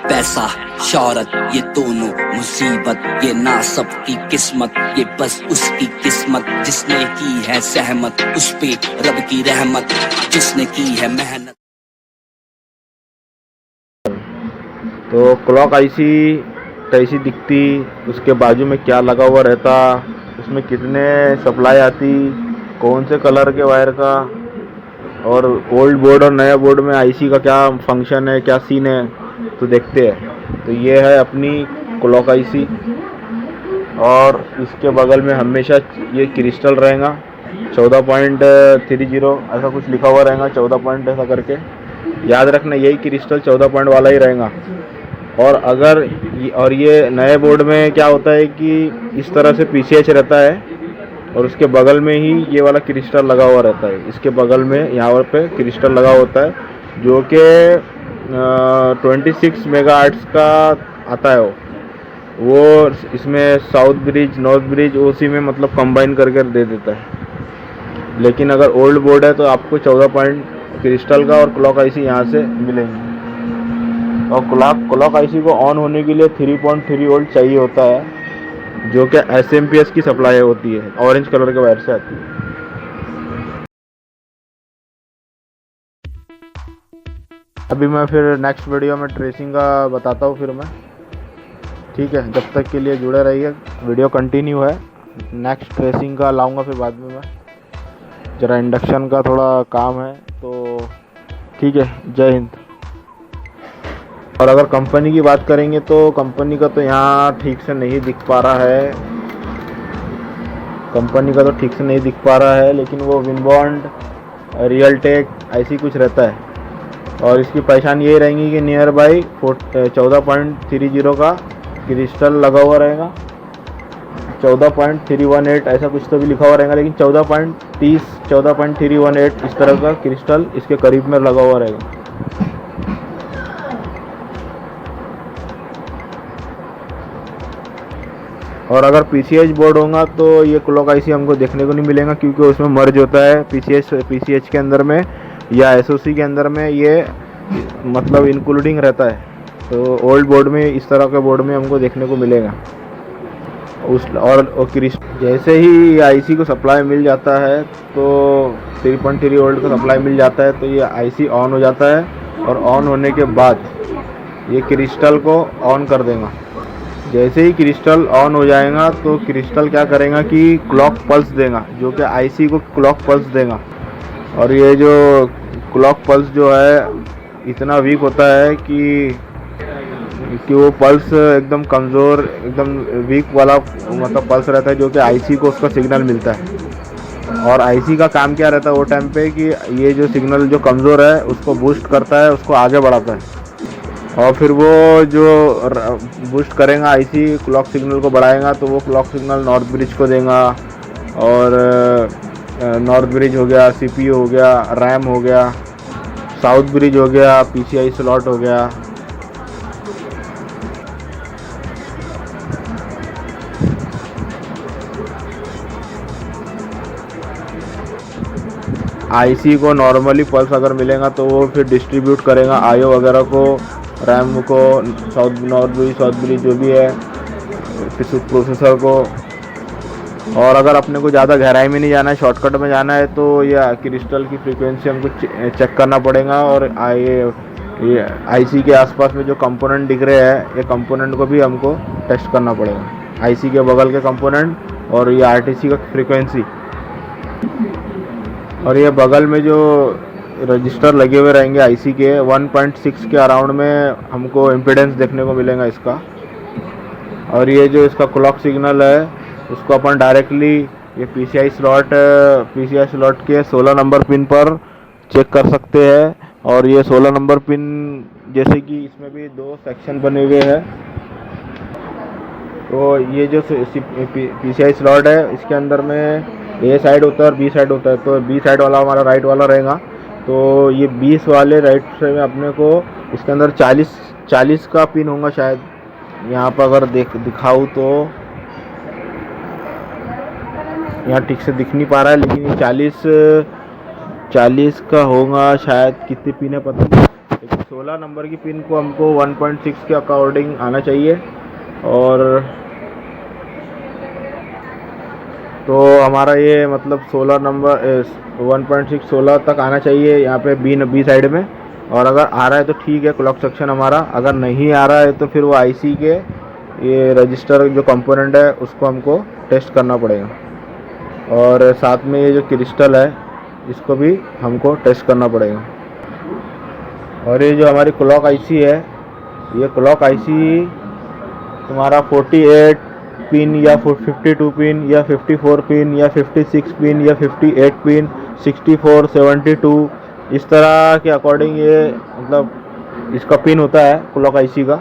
पैसा शौहरत ये दोनों मुसीबत, ये ना सबकी किस्मत, ये बस उसकी किस्मत जिसने की है सहमत, उस पे रब की रहमत जिसने की है मेहनत। तो क्लॉक आईसी कैसी दिखती, उसके बाजू में क्या लगा हुआ रहता, उसमें कितने सप्लाई आती, कौन से कलर के वायर का, और ओल्ड बोर्ड और नया बोर्ड में आईसी का क्या फंक्शन है, क्या सीन है, तो देखते हैं। तो ये है अपनी क्लॉक आईसी, और इसके बगल में हमेशा ये क्रिस्टल रहेगा 14.30 ऐसा कुछ लिखा हुआ रहेगा, 14 पॉइंट ऐसा करके याद रखना, यही क्रिस्टल 14 पॉइंट वाला ही रहेगा। और ये नए बोर्ड में क्या होता है कि इस तरह से पीसीएच रहता है, और उसके बगल में ही ये वाला क्रिस्टल लगा हुआ रहता है। इसके बगल में यहाँ पे क्रिस्टल लगा होता है जो कि 26 मेगाहर्ट्ज़ का आता है। वो इसमें साउथ ब्रिज नॉर्थ ब्रिज उसी में मतलब कंबाइन करके दे देता है। लेकिन अगर ओल्ड बोर्ड है तो आपको 14 पॉइंट क्रिस्टल का और क्लॉक आईसी यहाँ से मिलेंगे। और क्लॉक आईसी को ऑन होने के लिए 3.3 वोल्ट चाहिए होता है, जो कि एसएमपीएस की सप्लाई होती है, ऑरेंज कलर के वायर से आती है। अभी मैं फिर नेक्स्ट वीडियो में ट्रेसिंग का बताता हूँ फिर मैं, ठीक है। जब तक के लिए जुड़े रहिए, वीडियो कंटिन्यू है। नेक्स्ट ट्रेसिंग का लाऊंगा फिर बाद में मैं, ज़रा इंडक्शन का थोड़ा काम है तो ठीक है। जय हिंद। और अगर कंपनी की बात करेंगे तो कंपनी का तो यहाँ ठीक से नहीं दिख पा रहा है, लेकिन वो विनबॉन्ड रियलटेक ऐसी कुछ रहता है। और इसकी पहचान यही रहेंगी कि नियर बाई 14.30 का क्रिस्टल लगा हुआ रहेगा, 14.318 ऐसा कुछ तो भी लिखा हुआ रहेगा, लेकिन 14.30 14.318 इस तरह का क्रिस्टल इसके करीब में लगा हुआ रहेगा। और अगर पीसीएच बोर्ड होगा तो ये क्लॉक आईसी हमको देखने को नहीं मिलेगा, क्योंकि उसमें मर्ज होता है पीसीएच के अंदर में या एसओसी के अंदर में, ये मतलब इंक्लूडिंग रहता है। तो ओल्ड बोर्ड में इस तरह के बोर्ड में हमको देखने को मिलेगा। जैसे ही आईसी को सप्लाई मिल जाता है तो 3.3 वोल्ट का सप्लाई मिल जाता है, तो ये आईसी ऑन हो जाता है। और ऑन होने के बाद ये क्रिस्टल को ऑन कर देगा। जैसे ही क्रिस्टल ऑन हो जाएगा तो क्रिस्टल क्या करेगा कि क्लॉक पल्स देगा, जो कि आईसी को क्लॉक पल्स देगा। और ये जो क्लॉक पल्स जो है इतना वीक होता है कि वो पल्स एकदम कमज़ोर, एकदम वीक वाला मतलब पल्स रहता है, जो कि आईसी को उसका सिग्नल मिलता है। और आईसी का काम क्या रहता है वो टाइम पे कि ये जो सिग्नल जो कमज़ोर है उसको बूस्ट करता है, उसको आगे बढ़ाता है। और फिर वो जो बूस्ट करेगा आईसी, क्लॉक सिग्नल को बढ़ाएगा, तो वो क्लॉक सिग्नल नॉर्थ ब्रिज को देगा। और नॉर्थ ब्रिज हो गया, सीपीयू हो गया, रैम हो गया, साउथ ब्रिज हो गया, पीसीआई स्लॉट हो गया। आईसी को नॉर्मली पल्स अगर मिलेगा तो वो फिर डिस्ट्रीब्यूट करेगा आईओ वगैरह को, रैम को, नॉर्थ ब्रिज साउथ ब्रिज जो भी है, प्रोसेसर को। और अगर अपने को ज़्यादा गहराई में नहीं जाना है, शॉर्टकट में जाना है, तो ये क्रिस्टल की फ्रीक्वेंसी हमको चेक करना पड़ेगा। और ये आईसी के आसपास में जो कंपोनेंट दिख रहे हैं, ये कंपोनेंट को भी हमको टेस्ट करना पड़ेगा, आईसी के बगल के कंपोनेंट और ये आरटीसी का फ्रीक्वेंसी। और ये बगल में जो रजिस्टर लगे हुए रहेंगे आईसी के 1.6 के अराउंड में हमको इम्पीडेंस देखने को मिलेगा इसका। और ये जो इसका क्लॉक सिग्नल है उसको अपन डायरेक्टली ये पीसीआई स्लॉट के 16 नंबर पिन पर चेक कर सकते हैं। और ये 16 नंबर पिन, जैसे कि इसमें भी 2 सेक्शन बने हुए हैं, तो ये जो पीसीआई स्लॉट है इसके अंदर में ए साइड होता है और बी साइड होता है। तो बी साइड वाला हमारा राइट वाला रहेगा, तो ये 20 वाले राइट से में अपने को इसके अंदर 40 का पिन होगा शायद। यहाँ पर अगर दिखाऊँ तो यहाँ ठीक से दिख नहीं पा रहा है, लेकिन ये 40 का होगा शायद, कितने पिन है पता नहीं, लेकिन 16 नंबर की पिन को हमको 1.6 के अकॉर्डिंग आना चाहिए, और तो हमारा ये मतलब 16 नंबर 1.6 16 तक आना चाहिए यहाँ पे बी साइड में। और अगर आ रहा है तो ठीक है क्लॉक सेक्शन हमारा, अगर नहीं आ रहा है तो फिर वो आईसी के ये रजिस्टर जो कंपोनेंट है उसको हमको टेस्ट करना पड़ेगा, और साथ में ये जो क्रिस्टल है इसको भी हमको टेस्ट करना पड़ेगा। और ये जो हमारी क्लॉक आईसी है, ये क्लॉक आईसी तुम्हारा 48 पिन या 52 पिन या 54 पिन या 56 पिन या 58 पिन 64 72 इस तरह के अकॉर्डिंग ये मतलब इसका पिन होता है क्लॉक आईसी का।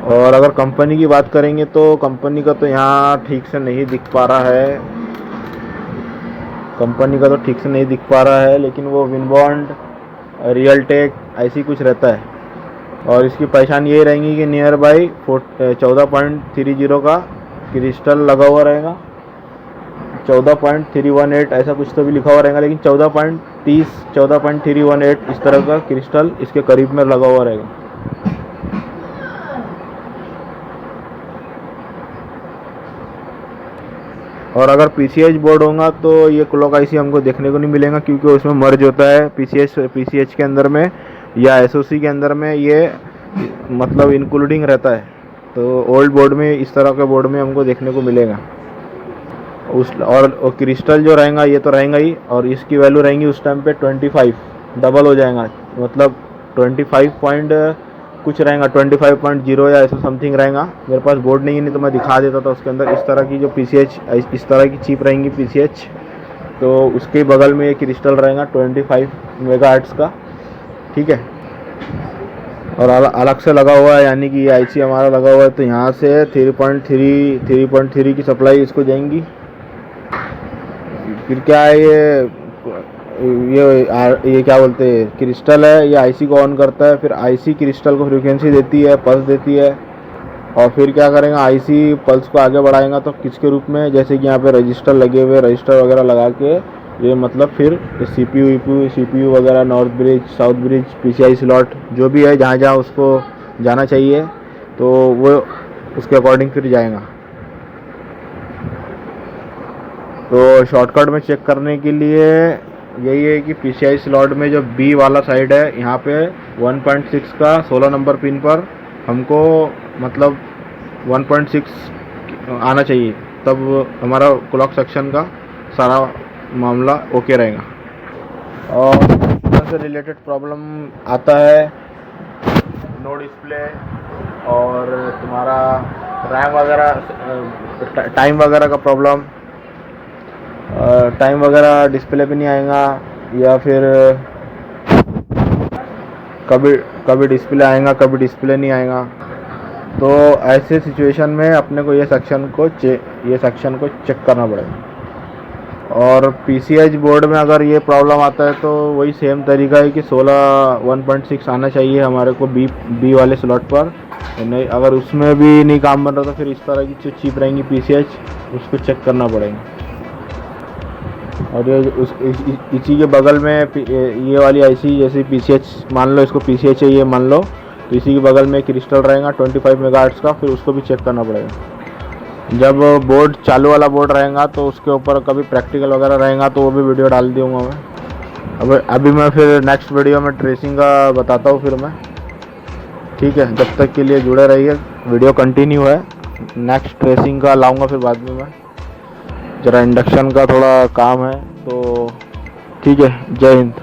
और अगर कंपनी की बात करेंगे तो कंपनी का तो यहाँ ठीक से नहीं दिख पा रहा है, कंपनी का तो ठीक से नहीं दिख पा रहा है, लेकिन वो विनबॉन्ड रियलटेक ऐसी कुछ रहता है। और इसकी पहचान ये रहेंगी कि नियर बाई 14.30 का क्रिस्टल लगा हुआ रहेगा, 14.318 ऐसा कुछ तो भी लिखा हुआ रहेगा, लेकिन 14.30 14.318 इस तरह का क्रिस्टल इसके करीब में लगा हुआ रहेगा। और अगर पीसीएच बोर्ड होगा तो ये क्लॉक आईसी हमको देखने को नहीं मिलेगा, क्योंकि उसमें मर्ज होता है पीसीएच के अंदर में या एसओसी के अंदर में, ये मतलब इंक्लूडिंग रहता है। तो ओल्ड बोर्ड में इस तरह के बोर्ड में हमको देखने को मिलेगा उस। और क्रिस्टल जो रहेगा ये तो रहेगा ही, और इसकी वैल्यू रहेंगी उस टाइम पे 25 डबल हो जाएगा, मतलब 25 पॉइंट कुछ रहेगा, 25.0 या ऐसा समथिंग रहेगा। मेरे पास बोर्ड नहीं है, नहीं तो मैं दिखा देता था उसके अंदर। इस तरह की जो पीसीएच इस तरह की चिप रहेंगी पीसीएच, तो उसके बगल में एक क्रिस्टल रहेगा 25 मेगाहर्ट्ज़ का, ठीक है। और अलग से लगा हुआ है, यानी कि आईसी हमारा लगा हुआ है, तो यहाँ से 3.3 की सप्लाई इसको जाएंगी। फिर क्या है ये क्या बोलते हैं क्रिस्टल है, ये आईसी को ऑन करता है, फिर आईसी क्रिस्टल को फ्रीक्वेंसी देती है, पल्स देती है, और फिर क्या करेंगे आईसी पल्स को आगे बढ़ाएगा तो किसके रूप में, जैसे कि यहाँ पे रजिस्टर लगे हुए, रजिस्टर वगैरह लगा के ये मतलब फिर सीपीयू वगैरह, north bridge, south bridge, PCI slot जो भी है जहाँ जहाँ उसको जाना चाहिए तो वो उसके अकॉर्डिंग फिर जाएगा। तो शॉर्टकट में चेक करने के लिए यही है कि पीसीआई स्लॉट में जो बी वाला साइड है, यहाँ पे 1.6 का 16 नंबर पिन पर हमको मतलब 1.6 आना चाहिए, तब हमारा क्लॉक सेक्शन का सारा मामला ओके रहेगा। और से रिलेटेड प्रॉब्लम आता है नो डिस्प्ले, और तुम्हारा रैम वगैरह, टाइम वगैरह का प्रॉब्लम, टाइम वगैरह डिस्प्ले पे नहीं आएगा, या फिर कभी डिस्प्ले आएगा कभी डिस्प्ले नहीं आएगा। तो ऐसे सिचुएशन में अपने को ये सेक्शन को चेक करना पड़ेगा। और पीसीएच बोर्ड में अगर ये प्रॉब्लम आता है तो वही सेम तरीका है कि 1.6 आना चाहिए हमारे को बी वाले स्लॉट पर। नहीं, अगर उसमें भी नहीं काम बन रहा तो फिर इस तरह की जो चिप रहेंगी पीसीएच उसको चेक करना पड़ेगा। और ये इसी के बगल में ये वाली आईसी जैसे पीसीएच मान लो, इसको पीसीएच है ये मान लो, तो इसी के बगल में क्रिस्टल रहेगा 25 मेगाहर्ट्ज़ का, फिर उसको भी चेक करना पड़ेगा। जब बोर्ड चालू वाला बोर्ड रहेगा तो उसके ऊपर कभी प्रैक्टिकल वगैरह रहेगा तो वो भी वीडियो डाल दूँगा मैं। अभी मैं फिर नेक्स्ट वीडियो में ट्रेसिंग का बताता हूँ फिर मैं, ठीक है। जब तक के लिए जुड़े रहिए, वीडियो कंटिन्यू है, नेक्स्ट ट्रेसिंग का लाऊंगा फिर बाद में मैं, ज़रा इंडक्शन का थोड़ा काम है तो ठीक है। जय हिंद।